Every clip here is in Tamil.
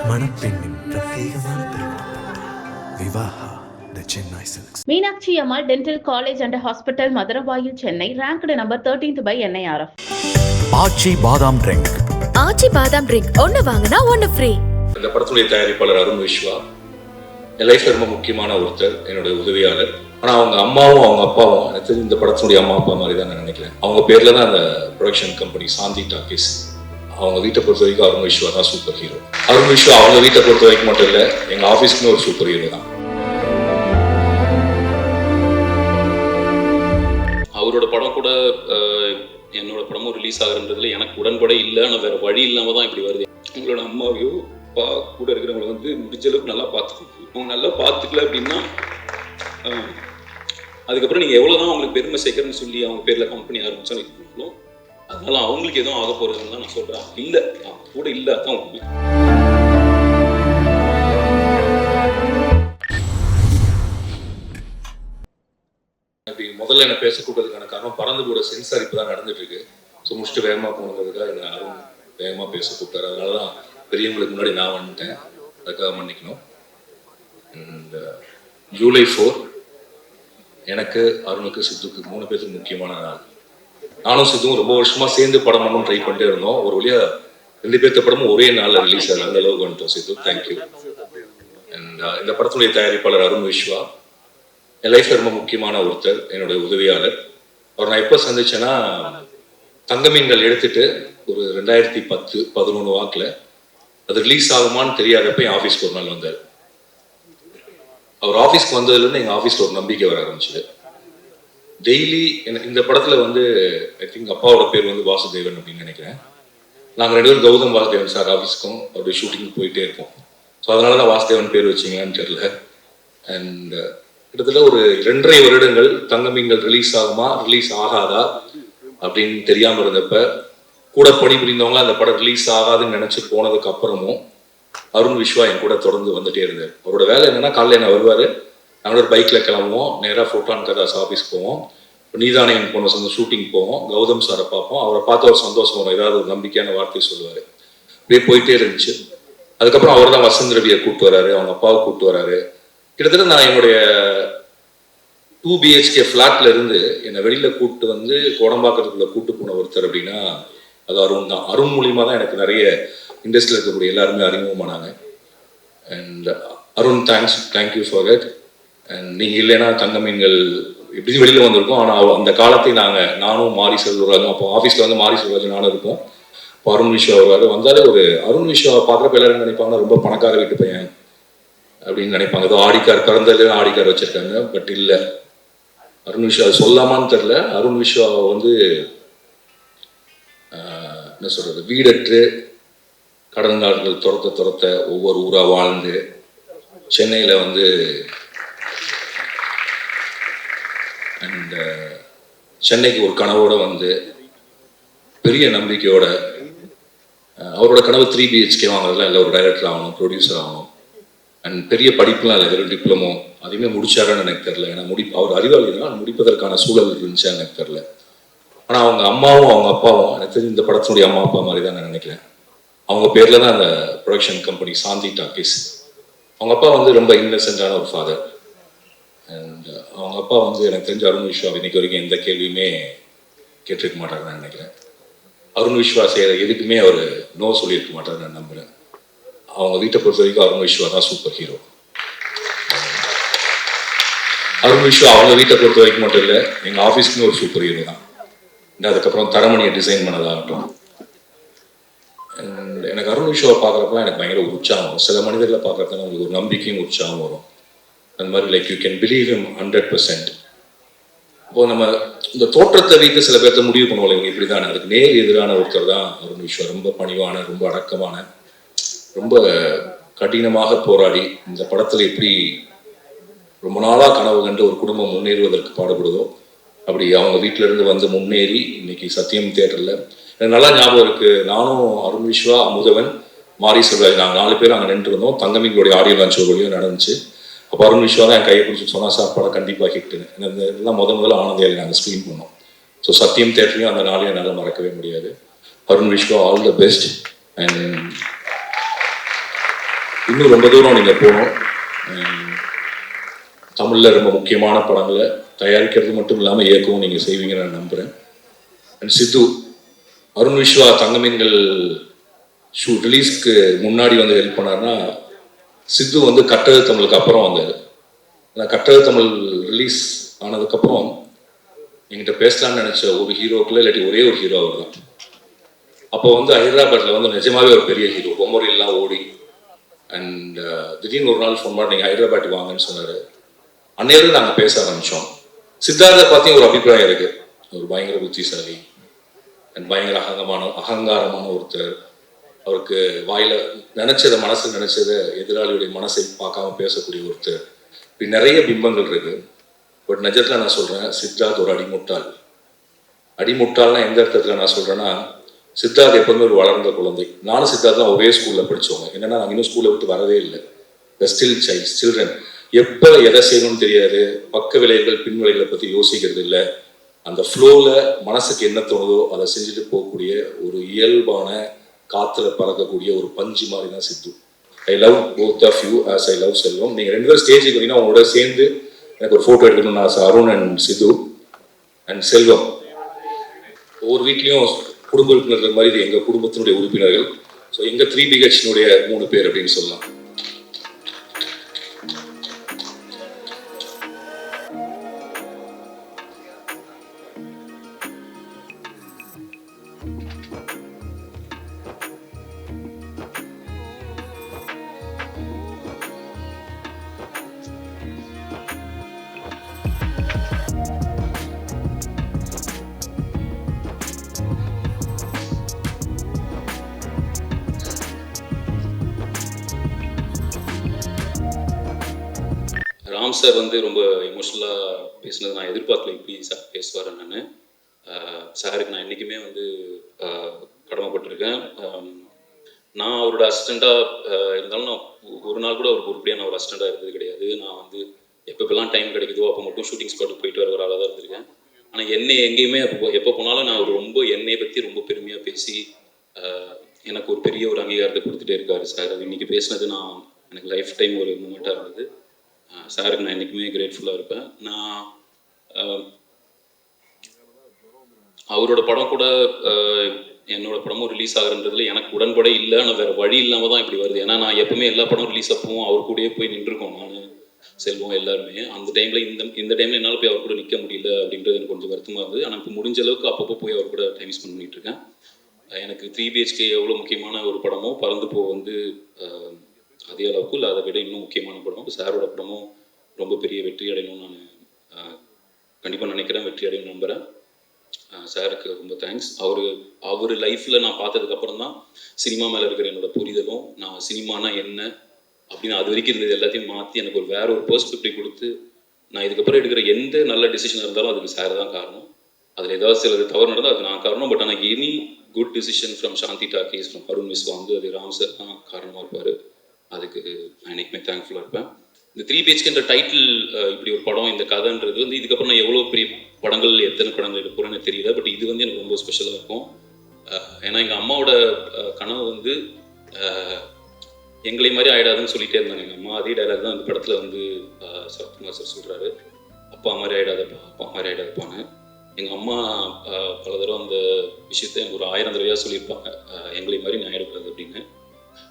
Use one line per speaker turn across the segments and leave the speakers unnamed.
மணப்பெண்ணின் பிரத்யேகமான திருமணம் Vivaha the Chennai silks.
Meenakshi Ammal dental college and hospital, Maduravoyal, Chennai. ranked number 13th by NIRF.
Aachi badam drink.
Aachi badam drink ஒன்னு வாங்கினா ஒன்னு ஃப்ரீ.
இந்த படத்துடைய தயாரிப்பாளர் அருண் விஸ்வா என் லைஃப்ல ரொம்ப முக்கியமான ஒருத்தர், என்னுடைய உதவியாளர். ஆனா அவங்க அம்மாவும் அவங்க அப்பாவும் எனக்கு இந்த படத்தினுடைய அம்மா அப்பா மாதிரி தான் நான் நினைக்கிறேன். அவங்க பேர்ல தான் அந்த ப்ரொடக்ஷன் கம்பெனி சாந்தி டாக்கீஸ். அவங்க வீட்டை பொறுத்த வரைக்கும் அருண் விஸ்வா தான் சூப்பர் ஹீரோ. அருண் விஸ்வா அவங்க வீட்டை பொறுத்த வரைக்கும் மட்டும் இல்லை, எங்க ஆஃபீஸ்க்குன்னு ஒரு சூப்பர் ஹீரோ தான்.
அவரோட படம் கூட என்னோட படமும் ரிலீஸ் ஆகுறதுல எனக்கு உடன்படே இல்லை. ஆனால் வேற வழி இல்லாம தான் இப்படி வருது. உங்களோட அம்மாவையோ அப்பா கூட இருக்கிறவங்களை வந்து முடிஞ்ச அளவுக்கு நல்லா பார்த்துக்கணும். அவங்க நல்லா பார்த்துக்கல அப்படின்னா அதுக்கப்புறம் நீங்கள் எவ்வளோதான் அவங்களுக்கு பெருமை சேர்க்கறன்னு சொல்லி அவங்க பேரில் கம்பெனி ஆரம்பிச்சாலும் இருக்கணும். அதனால அவங்களுக்கு எதுவும் ஆக போறதுன்னு தான் நான் சொல்றேன். இல்லை, அவங்க கூட இல்லை, அதான் உண்மை.
முதல்ல என்ன பேச கூட்டதுக்கான காரணம் பறந்து கூட சென்சார் இப்போ தான் நடந்துட்டு இருக்கு. ஸோ முடிச்சுட்டு வேகமாக போனதுக்காக என்ன அருண் வேகமாக பேச கூப்பிட்டாரு. அதனால தான் பெரியவங்களுக்கு முன்னாடி நான் வந்துட்டேன். அதுக்காக மன்னிக்கணும். அண்ட் ஜூலை 4 எனக்கு, அருணுக்கு, சித்துக்கு 3 பேருக்கு முக்கியமான நாள். நானும் சித்துவும் ரொம்ப வருஷமா சேர்ந்து படம் பண்ணணும் ட்ரை பண்ணிட்டே இருந்தோம். ஒரு வழியா 2 பேர்த்த படமும் ஒரே நாளில் ரிலீஸ் ஆகுது. அந்த அளவுக்கு வந்துட்டோம் சித்து. தேங்க்யூ. அண்ட் இந்த படத்துடைய தயாரிப்பாளர் அருண் விஸ்வா என் லைஃப்ல ரொம்ப முக்கியமான ஒருத்தர், என்னுடைய உதவியாளர். அவர் நான் எப்போ சந்திச்சேன்னா, தங்கமீன்கள் எடுத்துட்டு ஒரு 2010-11 வாக்கில் அது ரிலீஸ் ஆகுமான்னு தெரியாதப்ப என் ஆஃபீஸ்க்கு ஒரு நாள் வந்தார். அவர் ஆஃபீஸ்க்கு வந்ததுலேருந்து எங்கள் ஆஃபீஸில் ஒரு நம்பிக்கை வர ஆரம்பிச்சுது. டெய்லி இந்த படத்தில் வந்து ஐ திங்க் அப்பாவோட பேர் வந்து வாசுதேவன் அப்படின்னு நினைக்கிறேன். நாங்கள் 2 பேரும் கௌதம் வாசுதேவன் சார் ஆஃபீஸ்க்கும் அவருடைய ஷூட்டிங் போயிட்டே இருக்கோம். ஸோ அதனால தான் வாசுதேவன் பேர் வச்சிங்களான்னு தெரியல. அண்ட் கிட்டத்தட்ட ஒரு 2.5 வருடங்கள் தங்கமீன்கள் ரிலீஸ் ஆகுமா ரிலீஸ் ஆகாதா அப்படின்னு தெரியாமல் இருந்தப்ப கூட பணிபுரிந்தவங்க அந்த படம் ரிலீஸ் ஆகாதுன்னு நினைச்சு போனதுக்கு அப்புறமும் அருண் விஸ்வா என் கூட தொடர்ந்து வந்துட்டே இருந்தார். அவரோட வேலை என்னன்னா, காலையில் என்ன வருவார், நாங்கள் ஒரு பைக்கில் கிளம்புவோம், நேராக ஃபோட்டான் கதாஸ் ஆஃபீஸ் போவோம், நீதானேன் போன சொந்த ஷூட்டிங் போவோம், கௌதம் சாரை பார்ப்போம். அவரை பார்த்து ஒரு சந்தோஷம் வரும், ஏதாவது ஒரு நம்பிக்கையான வார்த்தை சொல்லுவார். இப்படியே போயிட்டே இருந்துச்சு. அதுக்கப்புறம் அவர் தான் வசந்த் ரவியை கூப்பிட்டு வராரு, அவங்க அப்பாவை கூப்பிட்டு வராரு. கிட்டத்தட்ட நான் என்னுடைய 2 BHK ஃப்ளாட்ல இருந்து என்னை வெளியில கூப்பிட்டு வந்து கோடம்பாக்கத்துக்குள்ள கூப்பிட்டு போன ஒருத்தர் அப்படின்னா அது அருண் தான். அருண் மூலியமா தான் எனக்கு நிறைய இண்டஸ்ட்ரியில் இருக்கக்கூடிய எல்லாருமே அறிமுகமானாங்க. And Arun thank you for that. And நீங்கள் இல்லைன்னா தங்கமீன்கள் எப்படி வெளியில் வந்திருக்கோம். ஆனால் அந்த காலத்தை நானும் மாரி செல்வராஜும், அப்போ ஆஃபீஸில் வந்து மாரி செல்வராஜ் நானும் இருப்போம். இப்போ அருண் விஸ்வா வருவார். வந்தாலே ஒரு அருண் விஸ்வாவை பார்க்குறப்ப எல்லாரும் நினைப்பாங்கன்னா ரொம்ப பணக்கார வீட்டு பையன் அப்படின்னு நினைப்பாங்க. ஏதோ ஆடிக்கார் பிறந்ததுல ஆடிக்கார் வச்சிருக்காங்க. பட் இல்லை, அருண் விஸ்வா சொல்லாமான்னு தெரில. அருண் விஸ்வாவை வந்து என்ன சொல்றது, வீடற்று கடன்காரர்கள் துரத்த ஒவ்வொரு ஊரா வாழ்ந்து சென்னையில வந்து அண்ட் சென்னைக்கு ஒரு கனவோட வந்து பெரிய நம்பிக்கையோட, அவரோட கனவு 3 BHK வாங்குறதுலாம் இல்லை, ஒரு டைரக்டர் ஆகணும், ப்ரொடியூசர் ஆகணும். அண்ட் பெரிய படிப்புலாம் இல்லை, வெறும் டிப்ளமோ. அதுவுமே முடிச்சாரான்னு எனக்கு தெரில. ஏன்னா அவர் அறிவாளி தான், முடிப்பதற்கான சூழல் இருந்துச்சான்னு எனக்கு தெரில. ஆனால் அவங்க அம்மாவும் அவங்க அப்பாவும் எனக்கு தெரிஞ்சு இந்த படத்தினுடைய அம்மா அப்பா மாதிரி தான் நான் நினைக்கிறேன். அவங்க பேர்ல தான் அந்த ப்ரொடக்ஷன் கம்பெனி சாந்தி டாக்கீஸ். அவங்க அப்பா வந்து ரொம்ப இன்னசென்டான ஒரு ஃபாதர். அண்ட் அவங்க அப்பா வந்து எனக்கு தெரிஞ்ச அருண் விஸ்வா இன்னைக்கு வரைக்கும் எந்த கேள்வியுமே கேட்டிருக்க மாட்டாருன்னு நான் நினைக்கிறேன். அருண் விஸ்வா செய்கிற எதுக்குமே அவர் நோ சொல்லியிருக்க மாட்டார் நான் நம்புகிறேன். அவங்க வீட்டை பொறுத்த வரைக்கும் அருண் விஸ்வா தான் சூப்பர் ஹீரோ. அருண் விஸ்வா அவங்க வீட்டை பொறுத்த வரைக்கும் மட்டும் இல்லை, எங்கள் ஆஃபீஸ்க்குன்னு ஒரு சூப்பர் ஹீரோ தான். அதுக்கப்புறம் தரமணியை டிசைன் பண்ணதாகட்டும். எனக்கு அருண் விஸ்வாவை பார்க்குறப்பலாம் எனக்கு பயங்கர உற்சாகம் வரும். சில மனிதர்களை பார்க்குறதுனா உங்களுக்கு ஒரு நம்பிக்கையும் உற்சாகம் வரும். அந்த மாதிரி like you can believe him 100%. இப்போ நம்ம இந்த தோற்றத்தை வைத்து சில பேர்த்த முடிவு பண்ணுவோம், இவங்க இப்படி தானே. அதுக்கு நேர் எதிரான ஒருத்தர் தான் அருண் விஸ்வா. ரொம்ப பணிவான, ரொம்ப அடக்கமான, ரொம்ப கடினமாக போராடி இந்த படத்தில் எப்படி ரொம்ப நாளாக கனவு கண்டு ஒரு குடும்பம் முன்னேறுவதற்கு பாடுபடுதோ அப்படி அவங்க வீட்டில இருந்து வந்து முன்னேறி இன்னைக்கு சத்தியம் தியேட்டர்ல எனக்கு நல்லா ஞாபகம் இருக்கு. நானும் அருண் விஸ்வா, அமுதவன், மாரி செல்வராஜ் நாங்கள் 4 பேர் அங்கே நின்று இருந்தோம். தங்கமீன்களுடைய ஆடியோ லான்ச் ஒரு வழியும் நடந்துச்சு. அப்போ அருண் விஸ்வா தான் என் கையை பிடிச்சி சொன்னா, சார் படம் கண்டிப்பாக ஹிட்டுன்னு. இதெல்லாம் முதல்ல ஆனந்தையில் நாங்கள் ஸ்க்ரீன் பண்ணோம். ஸோ சத்தியம் தியேட்டர்லையும் அந்த நாளையும் என்னால் மறக்கவே முடியாது. Arun Vishwa, all the best. And இன்னும் ரொம்ப தூரம் நீங்கள் போகணும். தமிழில் ரொம்ப முக்கியமான படங்களை தயாரிக்கிறது மட்டும் இல்லாமல் இயக்கவும் நீங்கள் செய்வீங்கன்னு நான் நம்புகிறேன். அண்ட் சித்து, அருண் விஸ்வா தங்கமீன்கள் ஷூட் ரிலீஸ்க்கு முன்னாடி வந்து ஹெல்ப் பண்ணார்னா, சித்து வந்து கட்டது தமிழுக்கு அப்புறம் வந்தார். ஆனால் கட்டது தமிழ் ரிலீஸ் ஆனதுக்கப்புறம் என்கிட்ட பேசலாம்னு நினச்ச ஒரு ஹீரோக்குள்ள இல்லாட்டி ஒரே ஒரு ஹீரோ அவர் தான். அப்போ வந்து ஹைதராபாத்தில் வந்து நிஜமாவே ஒரு பெரிய ஹீரோ, பொம்மரியெல்லாம் ஓடி. அண்ட் திடீர்னு ஒரு நாள் ஃபோன் பண்ணி நீங்கள் ஹைதராபாத் வாங்கன்னு சொன்னார். அன்னையில நாங்கள் பேச ஆரம்பித்தோம். சித்தார்த்தை பற்றியும் ஒரு அபிப்பிராயம் இருக்குது. ஒரு பயங்கர புத்திசாலி அண்ட் பயங்கர அகங்காரமான ஒருத்தர். அவருக்கு வாயில நினைச்சதை, மனசில் நினைச்சதை எதிராளியுடைய மனசை பார்க்காம பேசக்கூடிய ஒருத்தர். இப்படி நிறைய பிம்பங்கள் இருக்கு. பட் நிஜத்தில் நான் சொல்கிறேன், சித்தார்த் ஒரு அடிமுட்டால்னா எந்த அர்த்தத்தில் நான் சொல்கிறேன்னா, சித்தார்த் எப்போதுமே ஒரு வளர்ந்த குழந்தை. நானும் சித்தார்த்லாம் ஒரே ஸ்கூலில் படித்தவங்க. என்னென்னா நாங்கள் இன்னும் ஸ்கூலை விட்டு வரவே இல்லை. Still children. எப்போ எதை செய்யணும்னு தெரியாது. பக்க விளைவுகள் பின் விளைவுகளை பற்றி யோசிக்கிறது இல்லை. அந்த ஃப்ளோவில் மனசுக்கு என்ன தோணுதோ அதை செஞ்சுட்டு போகக்கூடிய ஒரு இயல்பான காற்றுல பறக்கக்கூடிய ஒரு பஞ்சு மாதிரி தான் Siddhu. I love both of you as I love Selvam. நீங்கள் 2 பேரும் ஸ்டேஜுக்கு வந்தீங்கன்னா அவங்களோட சேர்ந்து எனக்கு ஒரு ஃபோட்டோ எடுக்கணும்னு ஆசை. அருண் அண்ட் சித்து அண்ட் செல்வம். ஒவ்வொரு வீட்லேயும் குடும்ப உறுப்பினர்கள் மாதிரி இது எங்கள் குடும்பத்தினுடைய உறுப்பினர்கள். ஸோ எங்கள் 3BHனுடைய 3 பேர் அப்படின்னு சொல்லலாம்.
ராம் சார் வந்து ரொம்ப எமோஷ்னலாக பேசினது நான் எதிர்பார்க்கல, இப்படி சார் பேசுவார். சாருக்கு நான் என்றைக்குமே வந்து கடமைப்பட்டிருக்கேன். நான் அவரோட அசிஸ்டண்ட்டாக இருந்தாலும் நான் ஒரு நாள் கூட அவருக்கு உருப்படியாக நான் ஒரு அசிஸ்டண்ட்டாக இருந்தது கிடையாது. நான் வந்து எப்பப்பெல்லாம் டைம் கிடைக்குதோ அப்போ மட்டும் ஷூட்டிங் ஸ்பாட்டுக்கு போயிட்டு வர ஒரு ஆளாக தான் இருந்திருக்கேன். ஆனால் என்னை எங்கேயுமே எப்போ போனாலும் நான் ரொம்ப என்னையை பற்றி ரொம்ப பெருமையாக பேசி எனக்கு ஒரு பெரிய ஒரு அங்கீகாரத்தை கொடுத்துட்டே இருக்காரு சார். அது இன்றைக்கி பேசினது எனக்கு லைஃப் டைம் ஒரு மூமெண்ட்டாக இருந்தது. சாருக்கு நான் என்றைக்குமே கிரேட்ஃபுல்லாக இருப்பேன். நான் அவரோட படம் கூட என்னோட படமும் ரிலீஸ் ஆகுறதுல எனக்கு உடன்படே இல்லை. ஆனால் வேறு வழி இல்லாமல் தான் இப்படி வருது. ஏன்னா நான் எப்பவுமே எல்லா படம் ரிலீஸ் அப்பவும் அவர் கூடயே போய் நின்றுருக்கோம். நான் செல்வம் எல்லாருமே அந்த டைமில் இந்த டைமில் என்னால் போய் அவர் கூட நிற்க முடியல அப்படின்றது எனக்கு கொஞ்சம் வருத்தமாக இருந்தது. ஆனால் இப்போ முடிஞ்ச அளவுக்கு அப்பப்போ போய் அவர் கூட டைம் ஸ்பெண்ட் பண்ணிகிட்டு இருக்கேன். எனக்கு 3BHK எவ்வளோ முக்கியமான ஒரு படமோ, பறந்து போ வந்து அதே அளவுக்கு இல்லை அதை விட இன்னும் முக்கியமான படம். சாரோட படமும் ரொம்ப பெரிய வெற்றி அடையணும்னு நான் கண்டிப்பாக நினைக்கிறேன், வெற்றி அடையணும் நம்புகிறேன். சாருக்கு ரொம்ப தேங்க்ஸ். அவர் லைஃப்பில் நான் பார்த்ததுக்கப்புறம் தான் சினிமா மேலே இருக்கிற என்னோட புரிதலும், நான் சினிமானா என்ன அப்படின்னு அது வரைக்கும் இருந்தது எல்லாத்தையும் மாற்றி எனக்கு வேற ஒரு பெர்ஸ்பெக்டிவ் கொடுத்து, நான் இதுக்கப்புறம் எடுக்கிற எந்த நல்ல டிசிஷன் இருந்தாலும் அதுக்கு சார் தான் காரணம். அதில் ஏதாவது சிலது தவறு நடந்தால் அது நான் காரணம். பட் ஆனால் any good decision from Shanthi talkies, from Arun Vishwa வந்து அது ராம் சார் தான் காரணமாக இருப்பார். அதுக்கு நான் என்றைக்குமே தேங்க்ஃபுல்லாக இருப்பேன். இந்த 3BHKன்ற டைட்டில், இப்படி ஒரு படம், இந்த கதைன்றது வந்து இதுக்கப்புறம் நான் எவ்வளோ பெரிய படங்கள், எத்தனை படங்கள் எடுக்க போகிறேன்னு தெரியல. பட் இது வந்து எனக்கு ரொம்ப ஸ்பெஷலாக இருக்கும். ஏன்னா எங்கள் அம்மாவோட கனவு வந்து எங்களை மாதிரி ஆகிடாதுன்னு சொல்லிகிட்டே இருந்தாங்க எங்கள் அம்மா. அதே டைலாக் தான் அந்த படத்தில் வந்து சரத்குமார் சார் சொல்கிறாரு, அப்பா மாதிரி ஆகிடாதப்பா, அப்பா மாதிரி ஆகிடாதப்பான்னு. எங்கள் அம்மா பல தடவை அந்த விஷயத்தை எனக்கு ஒரு 1000 தடவையாக சொல்லியிருப்பாங்க, எங்களை மாதிரி நான் ஆகிடக்கூடாது அப்படின்னு.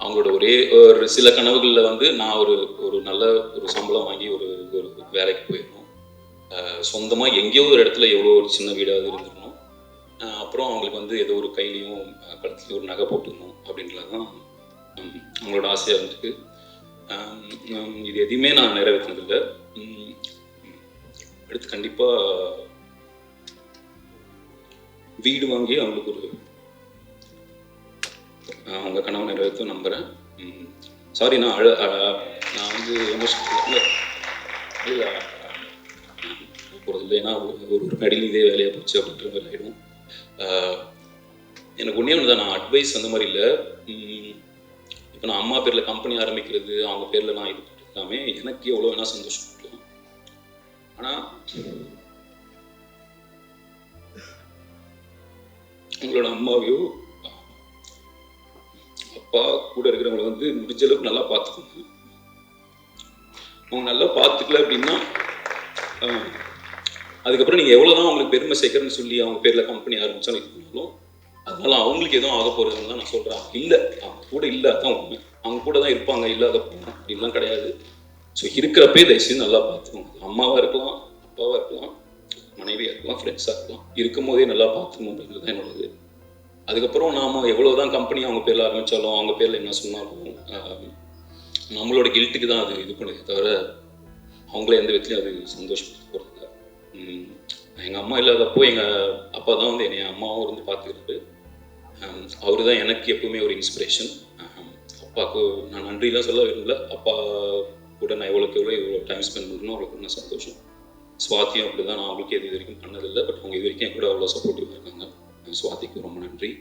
அவங்களோட ஒரு சில கனவுகளில் வந்து நான் ஒரு நல்ல ஒரு சம்பளம் வாங்கி ஒரு வேலைக்கு போயிடணும், சொந்தமாக எங்கேயோ ஒரு இடத்துல எவ்வளோ ஒரு சின்ன வீடாவது இருந்துடணும், அப்புறம் அவங்களுக்கு வந்து ஏதோ ஒரு கையிலையும் கழுத்துலையும் ஒரு நகை போட்டுக்கணும் அப்படின்றது தான் அவங்களோட ஆசையாக இருந்துருக்கு. இது எதையுமே நான் நிறைவேற்றினதில்லை. அடுத்து கண்டிப்பாக வீடு வாங்கி அவங்களுக்கு அவங்க கனவு நிறைவேற்றும் நம்புகிறேன். சாரி, நான் வந்து எமோஷனல் இல்லை போகிறதில்லை. ஏன்னா ஒரு நடிகை இதே வேலையாக போச்சு அப்படின்ற மாதிரி ஆகிடும். எனக்கு ஒன்றே ஒன்று தான், நான் அட்வைஸ் அந்த மாதிரி இல்லை. இப்போ நான் அம்மா பேரில் கம்பெனி ஆரம்பிக்கிறது, அவங்க பேரில் நான் இது எல்லாமே எனக்கு எவ்வளோ வேணால் சந்தோஷம் கொடுக்கலாம். ஆனால் உங்களோட அம்மாவையோ அப்பா கூட இருக்கிறவங்களை வந்து வந்து முடிஞ்ச அளவுக்கு நல்லா பார்த்துக்கோங்க. அவங்க நல்லா பார்த்துக்கல அப்படின்னா அதுக்கப்புறம் நீங்கள் எவ்வளோதான் அவங்களுக்கு பெருமை சேர்க்கறன்னு சொல்லி அவங்க பேரில் கம்பெனி ஆரம்பித்தாலும் இது பண்ணாலும் அதனால அவங்களுக்கு எதுவும் ஆக போகிறதுன்னு தான் நான் சொல்கிறேன். இல்லை, அவங்க கூட இல்லை, அதான் உண்மை. அவங்க கூட தான் இருப்பாங்க, இல்லாத போகணும் அப்படின்லாம் கிடையாது. ஸோ இருக்கிறப்பே தயவுசெய்து நல்லா பார்த்துக்கோங்க. அம்மாவாக இருக்கலாம், அப்பாவாக இருக்கலாம், மனைவியாக இருக்கலாம், ஃப்ரெண்ட்ஸாக இருக்கலாம், இருக்கும் போதே நல்லா பார்த்துக்கணும் அப்படிங்கிறது தான் என்னோடது. அதுக்கப்புறம் நாம் எவ்வளோ தான் கம்பெனி அவங்க பேரில் ஆரம்பித்தாலும் அவங்க பேரில் என்ன சொன்னாலும் நம்மளோட கில்ட்டுக்கு தான் அது இது பண்ணுது தவிர அவங்கள எந்த விதத்துலையும் அது சந்தோஷப்படுத்த போகிறதில்ல. எங்கள் அம்மா இல்லாதப்போ எங்கள் அப்பா தான் வந்து என்னை அம்மாவும் இருந்து பார்த்துக்கிறாரு. அவர் தான் எனக்கு எப்பவுமே ஒரு இன்ஸ்பிரேஷன். அப்பாவுக்கு நான் நன்றிலாம் சொல்ல விரும்பல. அப்பா கூட நான் எவ்வளோ டைம் ஸ்பெண்ட் பண்ணணும் அவ்வளோக்கு நான் சந்தோஷம். சுவாத்தியும் அப்படி தான். நான் அவங்களுக்கு எது வரைக்கும் பண்ணதில்லை, பட் அவங்க இது வரைக்கும் என் கூட அவ்வளோ சப்போர்ட்டிவாக இருக்காங்க. சுவாதிக்கு ரொம்ப நன்றி.